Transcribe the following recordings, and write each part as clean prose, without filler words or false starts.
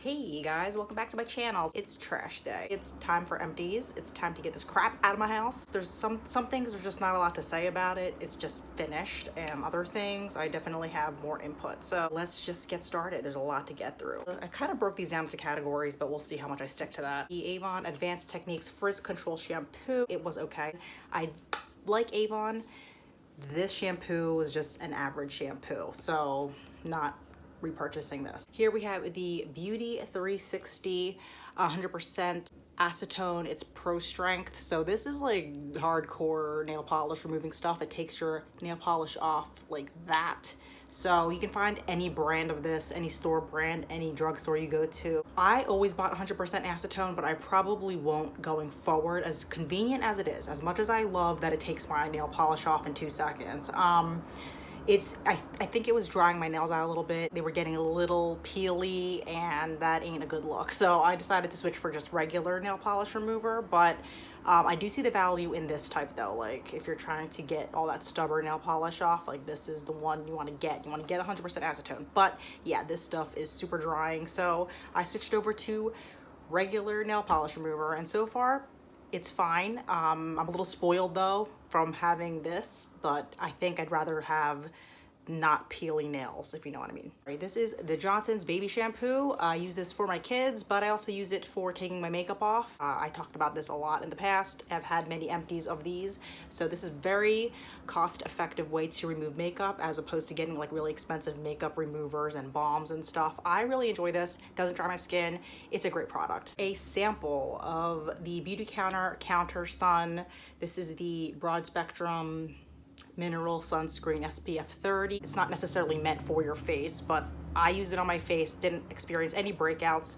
Hey guys, welcome back to my channel. It's trash day. It's time for empties. It's time to get this crap out of my house. There's some things there's just not a lot to say about it. It's just finished, and other things I definitely have more input. So let's just get started. There's a lot to get through. I kind of broke these down into categories, but we'll see how much I stick to that. The Avon Advanced Techniques Frisk Control Shampoo. It was okay. I like Avon. This shampoo was just an average shampoo, so not repurchasing this. Here we have the Beauty 360 100% acetone. It's pro strength, so this is like hardcore nail polish removing stuff. It takes your nail polish off like that. So you can find any brand of this, any store brand, any drugstore you go to. I always bought 100% acetone, but I probably won't going forward, as convenient as it is, as much as I love that it takes my nail polish off in 2 seconds. I think it was drying my nails out a little bit. They were getting a little peely, and that ain't a good look. So I decided to switch for just regular nail polish remover, but I do see the value in this type though. Like if you're trying to get all that stubborn nail polish off, like this is the one you want to get. You want to get 100% acetone. But yeah, this stuff is super drying. So I switched over to regular nail polish remover, and so far it's fine. I'm a little spoiled though from having this, but I think I'd rather have not peeling nails, if you know what I mean. This is the Johnson's baby shampoo. I use this for my kids, but I also use it for taking my makeup off. I talked about this a lot in the past. I've had many empties of these, so this is very cost-effective way to remove makeup as opposed to getting like really expensive makeup removers and balms and stuff. I really enjoy this. It doesn't dry my skin. It's a great product. A sample of the Beauty Counter Sun. This is the broad spectrum mineral sunscreen SPF 30. It's not necessarily meant for your face, but I used it on my face, didn't experience any breakouts.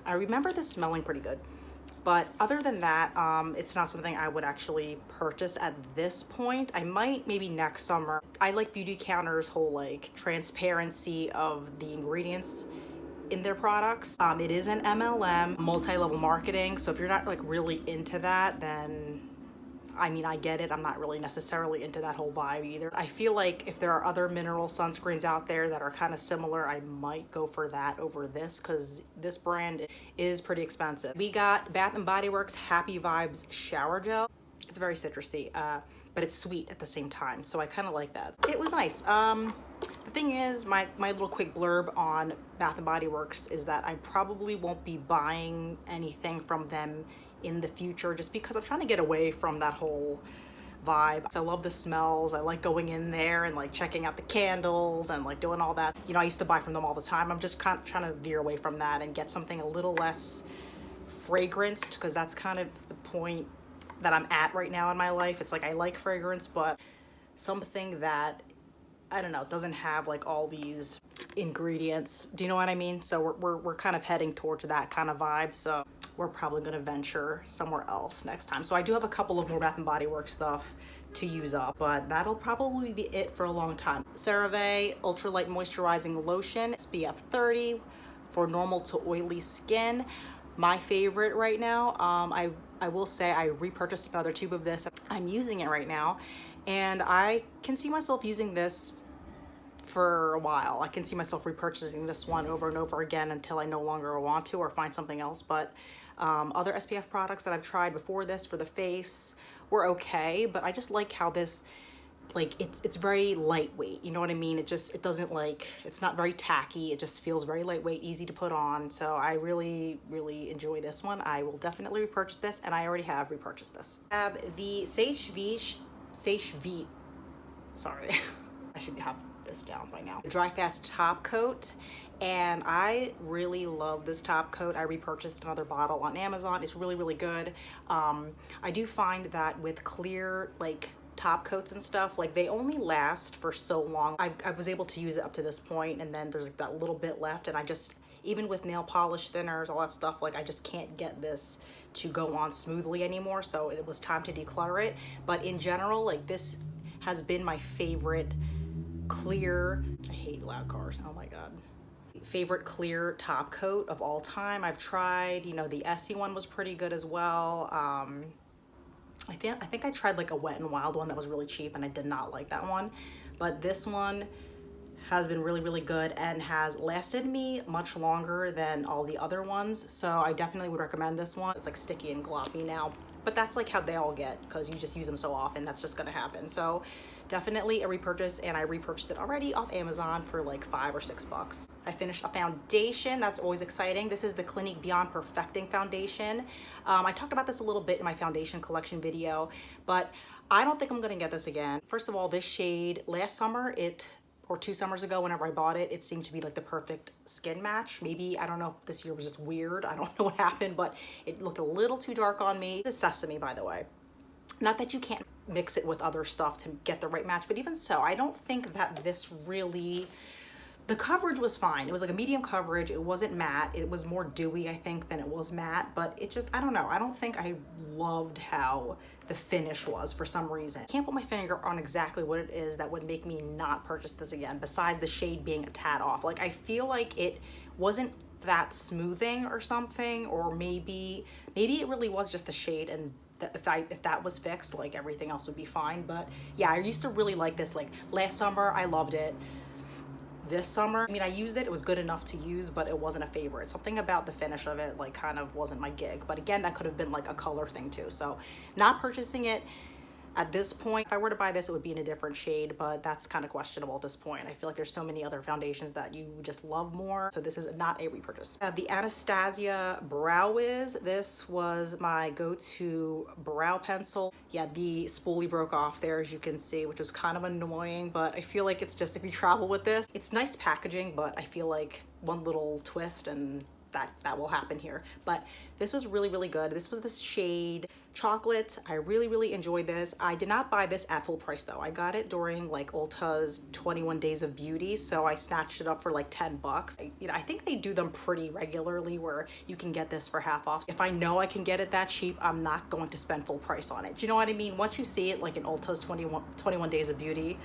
I remember this smelling pretty good, but other than that, it's not something I would actually purchase at this point. I might maybe next summer. I like Beauty Counter's whole like transparency of the ingredients in their products. It is an MLM, multi-level marketing, so if you're not like really into that, then I mean, I get it. I'm not really necessarily into that whole vibe either. I feel like if there are other mineral sunscreens out there that are kind of similar, I might go for that over this, because this brand is pretty expensive. We got Bath & Body Works Happy Vibes Shower Gel. It's very citrusy, but it's sweet at the same time, so I kind of like that. It was nice. The thing is, my little quick blurb on Bath & Body Works is that I probably won't be buying anything from them in the future, just because I'm trying to get away from that whole vibe. I love the smells. I like going in there and like checking out the candles and like doing all that. You know, I used to buy from them all the time. I'm just kind of trying to veer away from that and get something a little less fragranced, because that's kind of the point that I'm at right now in my life. It's like I like fragrance, but something that, I don't know, doesn't have like all these ingredients. Do you know what I mean? So we're kind of heading towards that kind of vibe. So we're probably going to venture somewhere else next time. So I do have a couple of more Bath & Body Works stuff to use up, but that'll probably be it for a long time. Cerave Ultralight Moisturizing Lotion, SPF 30 for normal to oily skin. My favorite right now. I will say I repurchased another tube of this. I'm using it right now, and I can see myself using this for a while. I can see myself repurchasing this one over and over again until I no longer want to or find something else. But other SPF products that I've tried before this for the face were okay, but I just like how this, like, it's very lightweight, you know what I mean? It doesn't like, it's not very tacky. It just feels very lightweight, easy to put on. So I really enjoy this one. I will definitely repurchase this, and I already have repurchased this. I have the sorry, I should have this down by now. Dry Fast top coat, and I really love this top coat. I repurchased another bottle on Amazon. It's really good. I do find that with clear like top coats and stuff, like they only last for so long. I was able to use it up to this point, and then there's like that little bit left, and I just, even with nail polish thinners, all that stuff, like I just can't get this to go on smoothly anymore. So it was time to declutter it. But in general, like this has been my favorite clear, I hate loud cars, oh my god, favorite clear top coat of all time. I've tried, you know, the Essie one was pretty good as well. I think I tried like a Wet n Wild one that was really cheap, and I did not like that one, but this one has been really, really good and has lasted me much longer than all the other ones. So I definitely would recommend this one. It's like sticky and gloppy now, but that's like how they all get because you just use them so often. That's just gonna happen. So definitely a repurchase, and I repurchased it already off Amazon for like $5 or $6. I finished a foundation. That's always exciting. This is the Clinique Beyond Perfecting Foundation. I talked about this a little bit in my foundation collection video, but I don't think I'm gonna get this again. First of all, this shade last summer, or 2 summers ago, whenever I bought it, it seemed to be like the perfect skin match. Maybe, I don't know if this year was just weird. I don't know what happened, but it looked a little too dark on me. This is sesame, by the way. Not that you can't mix it with other stuff to get the right match, but even so, I don't think that this really, the coverage was fine. It was like a medium coverage. It wasn't matte. It was more dewy, I think, than it was matte, but it just, I don't know. I don't think I loved how the finish was for some reason. I can't put my finger on exactly what it is that would make me not purchase this again, besides the shade being a tad off. Like, I feel like it wasn't that smoothing or something, or maybe it really was just the shade, and if that was fixed, like everything else would be fine. But yeah, I used to really like this. Like last summer, I loved it. This summer, I mean, I used it. It was good enough to use, but it wasn't a favorite. Something about the finish of it, like, kind of wasn't my gig. But again, that could have been like a color thing too. So not purchasing it at this point. If I were to buy this, it would be in a different shade, but that's kind of questionable at this point. I feel like there's so many other foundations that you just love more. So this is not a repurchase. I have the Anastasia Brow Wiz. This was my go-to brow pencil. Yeah, the spoolie broke off there, as you can see, which was kind of annoying, but I feel like it's just, if you travel with this, it's nice packaging, but I feel like one little twist and that will happen here. But this was really, really good. This was the shade Chocolate. I really, really enjoyed this. I did not buy this at full price though. I got it during like Ulta's 21 Days of Beauty, so I snatched it up for like $10. I think they do them pretty regularly where you can get this for half off. If I know I can get it that cheap, I'm not going to spend full price on it. Do you know what I mean? Once you see it like in Ulta's 21 Days of Beauty,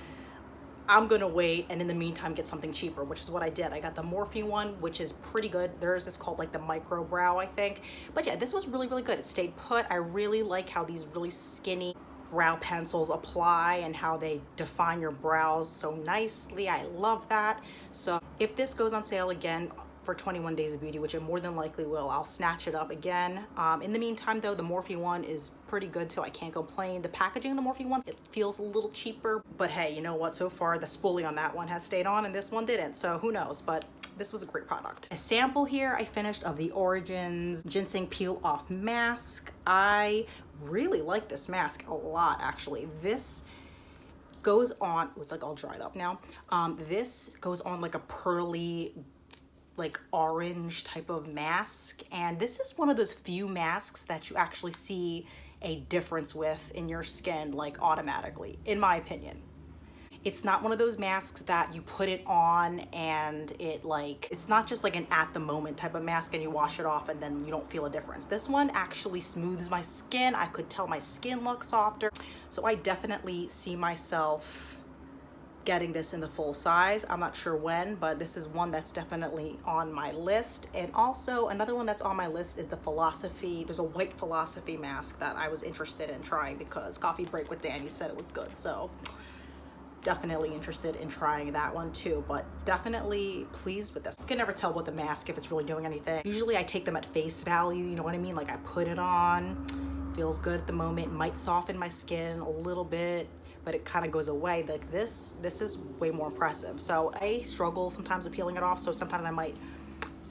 I'm gonna wait and in the meantime get something cheaper, which is what I did. I got the Morphe one, which is pretty good. Theirs is called like the Micro Brow, I think. But yeah, this was really, really good. It stayed put. I really like how these really skinny brow pencils apply and how they define your brows so nicely. I love that. So if this goes on sale again for 21 Days of Beauty, which it more than likely will, I'll snatch it up again. In the meantime though, the Morphe one is pretty good too. I can't complain. The packaging of the Morphe one, it feels a little cheaper, but hey, you know what? So far the spoolie on that one has stayed on and this one didn't, so who knows? But this was a great product. A sample here I finished of the Origins Ginseng Peel Off Mask. I really like this mask a lot, actually. This goes on, it's like all dried up now. This goes on like a pearly, like orange type of mask, and this is one of those few masks that you actually see a difference with in your skin, like automatically, in my opinion. It's not one of those masks that you put it on and it's not just like an at the moment type of mask and you wash it off and then you don't feel a difference. This one actually smooths my skin. I could tell my skin looks softer. So I definitely see myself getting this in the full size. I'm not sure when, but this is one that's definitely on my list. And also another one that's on my list is the Philosophy. There's a white Philosophy mask that I was interested in trying because Coffee Break with Danny said it was good. So definitely interested in trying that one too, but definitely pleased with this. You can never tell with the mask if it's really doing anything. Usually I take them at face value, you know what I mean? Like I put it on, feels good at the moment, might soften my skin a little bit, but it kind of goes away. Like this is way more impressive. So I struggle sometimes with peeling it off, so sometimes I might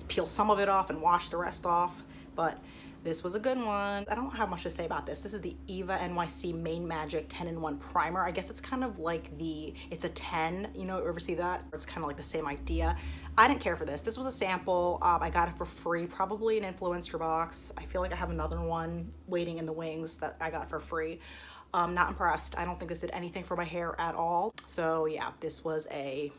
peel some of it off and wash the rest off, but this was a good one. I don't have much to say about this. This is the Eva NYC Main Magic 10-in-1 Primer. I guess it's kind of like it's a 10, you know, ever see that? It's kind of like the same idea. I didn't care for this. This was a sample. I got it for free, probably an influencer box. I feel like I have another one waiting in the wings that I got for free. Not impressed. I don't think this did anything for my hair at all. So yeah, this was a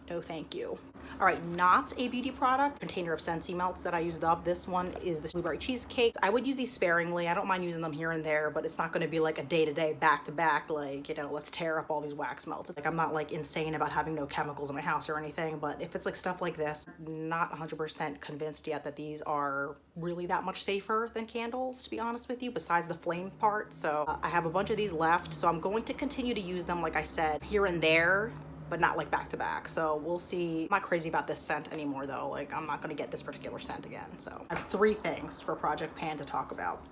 no thank you. All right, not a beauty product. Container of Scentsy melts that I used up. This one is this blueberry cheesecake. I would use these sparingly. I don't mind using them here and there, but it's not going to be like a day-to-day back-to-back, like, you know, let's tear up all these wax melts. It's like I'm not like insane about having no chemicals in my house or anything, but if it's like stuff like this, not 100% convinced yet that these are really that much safer than candles, to be honest with you, besides the flame part. So I have a bunch of these left, so I'm going to continue to use them, like I said, here and there, but not like back to back. So we'll see. I'm not crazy about this scent anymore though. Like I'm not gonna get this particular scent again. So I have 3 things for Project Pan to talk about,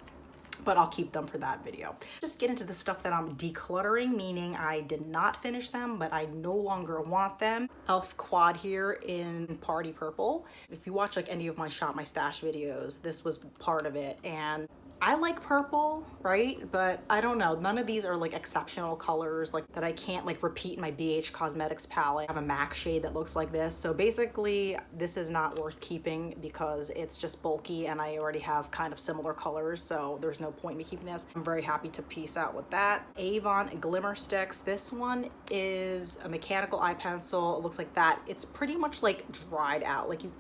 but I'll keep them for that video. Just get into the stuff that I'm decluttering, meaning I did not finish them, but I no longer want them. Elf quad here in Party Purple. If you watch like any of my Shop My Stash videos, this was part of it. And I like purple, right? But I don't know, none of these are like exceptional colors like that I can't like repeat in my BH Cosmetics palette. I have a MAC shade that looks like this. So basically this is not worth keeping because it's just bulky and I already have kind of similar colors. So there's no point in me keeping this. I'm very happy to piece out with that. Avon Glimmer Sticks. This one is a mechanical eye pencil. It looks like that. It's pretty much like dried out. Like you,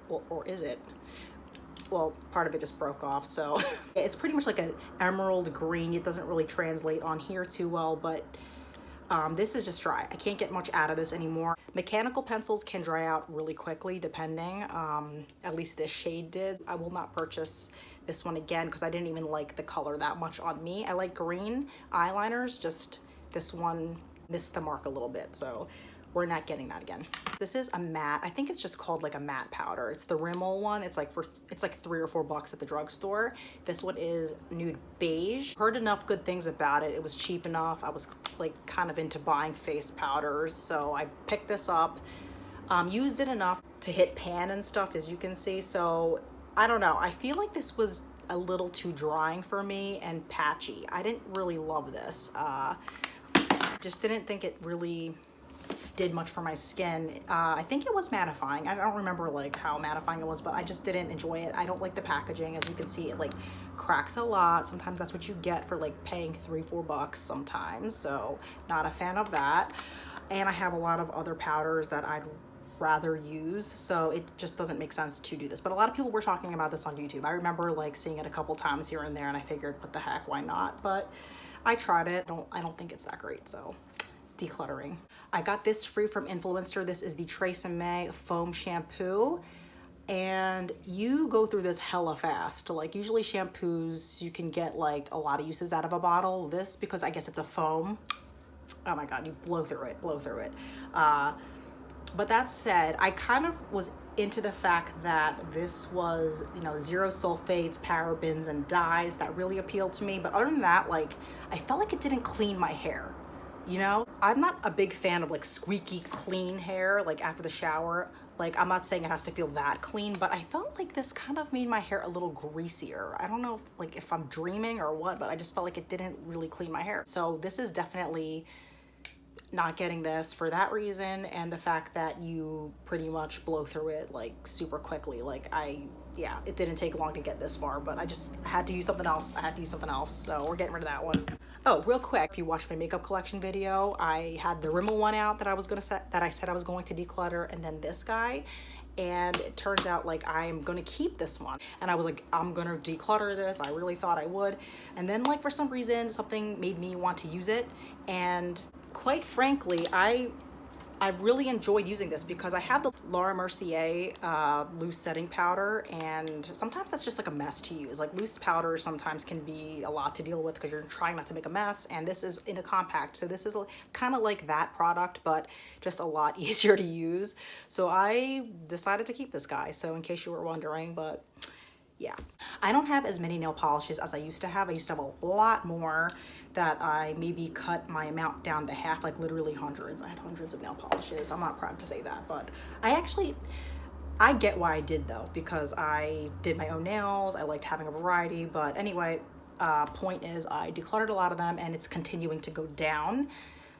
well, or is it? Well, part of it just broke off, so it's pretty much like an emerald green. It doesn't really translate on here too well, but this is just dry. I can't get much out of this anymore. Mechanical pencils can dry out really quickly depending, at least this shade did. I will not purchase this one again because I didn't even like the color that much on me. I like green eyeliners, just this one missed the mark a little bit, so we're not getting that again. This is a matte, I think it's just called like a matte powder. It's the Rimmel one. It's like $3 or $4 at the drugstore. This one is nude beige. Heard enough good things about it. It was cheap enough. I was like kind of into buying face powders, so I picked this up. Used it enough to hit pan and stuff, as you can see. So I don't know. I feel like this was a little too drying for me and patchy. I didn't really love this. Just didn't think it really did much for my skin. I think it was mattifying. I don't remember like how mattifying it was, but I just didn't enjoy it. I don't like the packaging. As you can see, it like cracks a lot. Sometimes that's what you get for like paying $3-4 sometimes. So not a fan of that. And I have a lot of other powders that I'd rather use, so it just doesn't make sense to do this. But a lot of people were talking about this on YouTube. I remember like seeing it a couple times here and there, and I figured, what the heck, why not? But I tried it. I don't think it's that great, so decluttering. I got this free from Influencer. This is the Tresemme foam shampoo, and you go through this hella fast. Like usually shampoos you can get like a lot of uses out of a bottle. This, because I guess it's a foam, oh my god, you blow through it. But that said, I kind of was into the fact that this was, you know, zero sulfates, parabens, and dyes. That really appealed to me. But other than that, like, I felt like it didn't clean my hair. You know, I'm not a big fan of like squeaky clean hair like after the shower. Like, I'm not saying it has to feel that clean, but I felt like this kind of made my hair a little greasier. I don't know if I'm dreaming or what, but I just felt like it didn't really clean my hair. So this is definitely not getting this for that reason, and the fact that you pretty much blow through it like super quickly. Like yeah, it didn't take long to get this far, but I had to use something else. So we're getting rid of that one. Oh, real quick, if you watched my makeup collection video, I had the Rimmel one out that I said I was going to declutter, and then this guy. And it turns out like I'm gonna keep this one, and I was like, I'm gonna declutter this. I really thought I would, and then like for some reason something made me want to use it, and quite frankly I've really enjoyed using this because I have the Laura Mercier loose setting powder, and sometimes that's just like a mess to use. Like loose powder sometimes can be a lot to deal with because you're trying not to make a mess, and this is in a compact, so this is kind of like that product but just a lot easier to use. So I decided to keep this guy, so in case you were wondering. But yeah, I don't have as many nail polishes as I used to have. I used to have a lot more that I maybe cut my amount down to half, like literally hundreds. I had hundreds of nail polishes. I'm not proud to say that, but I get why I did though, because I did my own nails. I liked having a variety, but anyway, point is I decluttered a lot of them, and it's continuing to go down.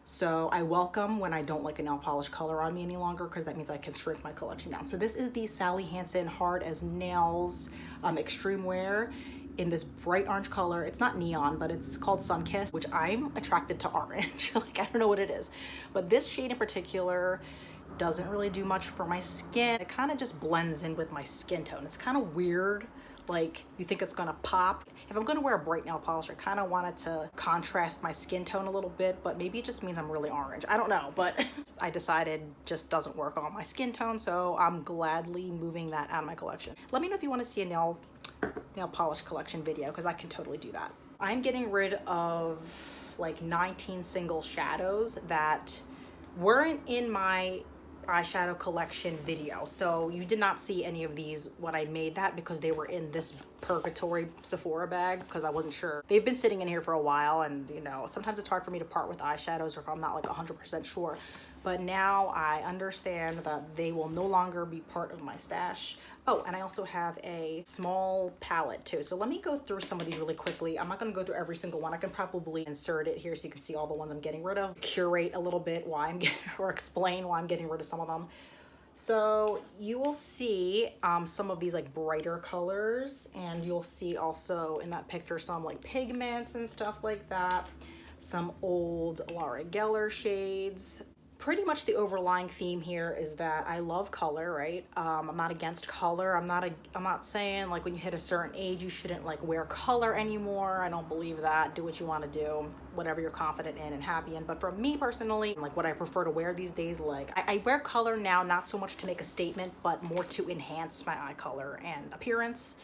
So I welcome when I don't like a nail polish color on me any longer, because that means I can shrink my collection down. So this is the Sally Hansen Hard as Nails Extreme Wear in this bright orange color. It's not neon, but it's called Sun Kiss, which I'm attracted to orange. Like, I don't know what it is, but this shade in particular doesn't really do much for my skin. It kind of just blends in with my skin tone. It's kind of weird. Like, you think it's gonna pop. If I'm gonna wear a bright nail polish, I kind of want it to contrast my skin tone a little bit, but maybe it just means I'm really orange. I don't know, but I decided just doesn't work on my skin tone, so I'm gladly moving that out of my collection. Let me know if you want to see a nail polish collection video, because I can totally do that. I'm getting rid of like 19 single shadows that weren't in my eyeshadow collection video, so you did not see any of these when I made that, because they were in this purgatory Sephora bag, because I wasn't sure. They've been sitting in here for a while, and you know, sometimes it's hard for me to part with eyeshadows or if I'm not like 100% sure, but now I understand that they will no longer be part of my stash. Oh, and I also have a small palette too, so let me go through some of these really quickly. I'm not going to go through every single one. I can probably insert it here so you can see all the ones I'm getting rid of, curate a little bit why I'm getting, or explain why I'm getting rid of some of them. So you will see some of these like brighter colors, and you'll see also in that picture some like pigments and stuff like that, some old Laura Geller shades. Pretty much the overlying theme here is that I love color, right? I'm not against color. I'm not saying like when you hit a certain age you shouldn't like wear color anymore. I don't believe that. Do what you want to do, whatever you're confident in and happy in. But for me personally, like what I prefer to wear these days, like I wear color now, not so much to make a statement, but more to enhance my eye color and appearance.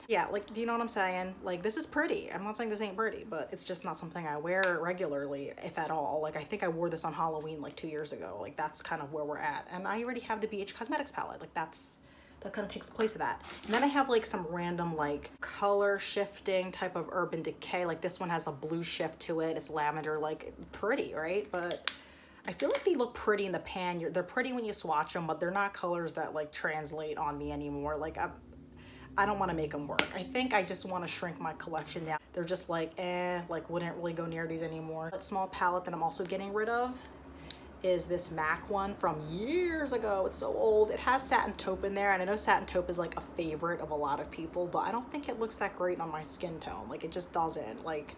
Yeah, like, do you know what I'm saying? Like, this is pretty. I'm not saying this ain't pretty, but it's just not something I wear regularly, if at all. Like, I think I wore this on Halloween like 2 years ago. Like, that's kind of where we're at. And I already have the BH Cosmetics palette. Like, that kind of takes the place of that. And then I have like some random like color shifting type of Urban Decay. Like, this one has a blue shift to it. It's lavender, like pretty, right? But I feel like they look pretty in the pan. They're pretty when you swatch them, but they're not colors that like translate on me anymore. Like, I don't want to make them work. I think I just want to shrink my collection down. They're just like, like wouldn't really go near these anymore. That small palette that I'm also getting rid of is this MAC one from years ago. It's so old. It has satin taupe in there, and I know satin taupe is like a favorite of a lot of people, but I don't think it looks that great on my skin tone. Like, it just doesn't. Like,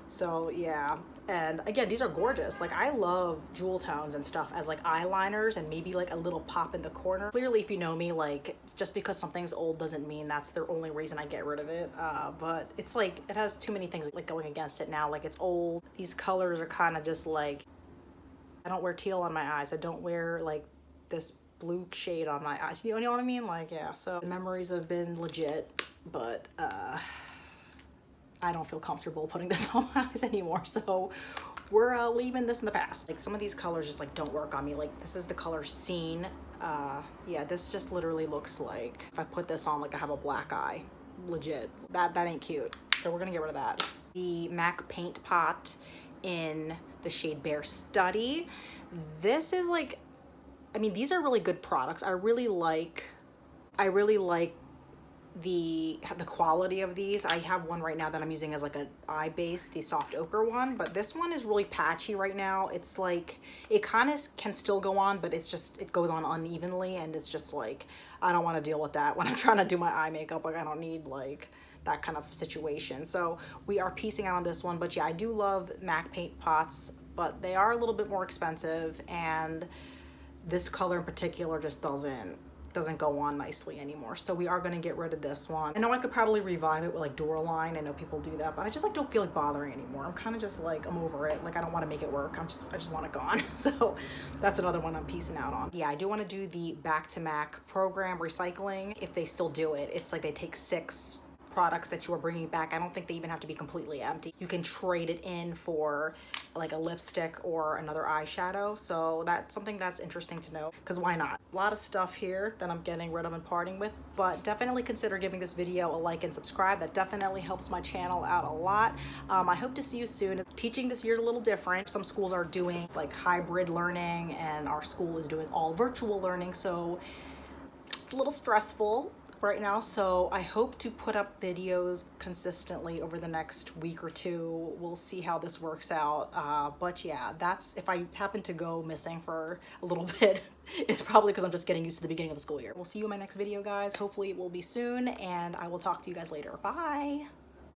so yeah. And again, these are gorgeous. Like, I love jewel tones and stuff as like eyeliners and maybe like a little pop in the corner. Clearly, if you know me, like, just because something's old doesn't mean that's the only reason I get rid of it. But it's like, it has too many things like going against it now. Like, it's old. These colors are kind of just like, I don't wear teal on my eyes. I don't wear like this blue shade on my eyes. You know what I mean? Like, yeah, so the memories have been legit, but I don't feel comfortable putting this on my eyes anymore, so we're leaving this in the past. Like, some of these colors just like don't work on me. Like, this is the color Scene. Yeah, this just literally looks like if I put this on, like I have a black eye. Legit. That ain't cute. So we're gonna get rid of that. The MAC paint pot in the shade Bare Study. This is like, I mean, these are really good products. I really like the quality of these. I have one right now that I'm using as like an eye base, the soft ochre one, but this one is really patchy right now. It's like, it kind of can still go on, but it's just, it goes on unevenly, and it's just like, I don't want to deal with that when I'm trying to do my eye makeup. Like, I don't need like that kind of situation. So we are piecing out on this one, but yeah, I do love MAC paint pots, but they are a little bit more expensive, and this color in particular just doesn't go on nicely anymore. So we are going to get rid of this one. I know I could probably revive it with like Duraline. I know people do that, but I just like don't feel like bothering anymore. I'm kind of just like, I'm over it. Like, I don't want to make it work. I just want it gone. So that's another one I'm piecing out on. Yeah, I do want to do the Back to MAC program recycling. If they still do it, it's like they take 6 products that you are bringing back. I don't think they even have to be completely empty. You can trade it in for like a lipstick or another eyeshadow. So that's something that's interesting to know, because why not? A lot of stuff here that I'm getting rid of and parting with, but definitely consider giving this video a like and subscribe. That definitely helps my channel out a lot. I hope to see you soon. Teaching this year is a little different. Some schools are doing like hybrid learning, and our school is doing all virtual learning. So it's a little stressful right now, so I hope to put up videos consistently over the next week or two. We'll see how this works out, but yeah, that's, if I happen to go missing for a little bit, it's probably because I'm just getting used to the beginning of the school year. We'll see you in my next video, guys. Hopefully it will be soon, and I will talk to you guys later. Bye.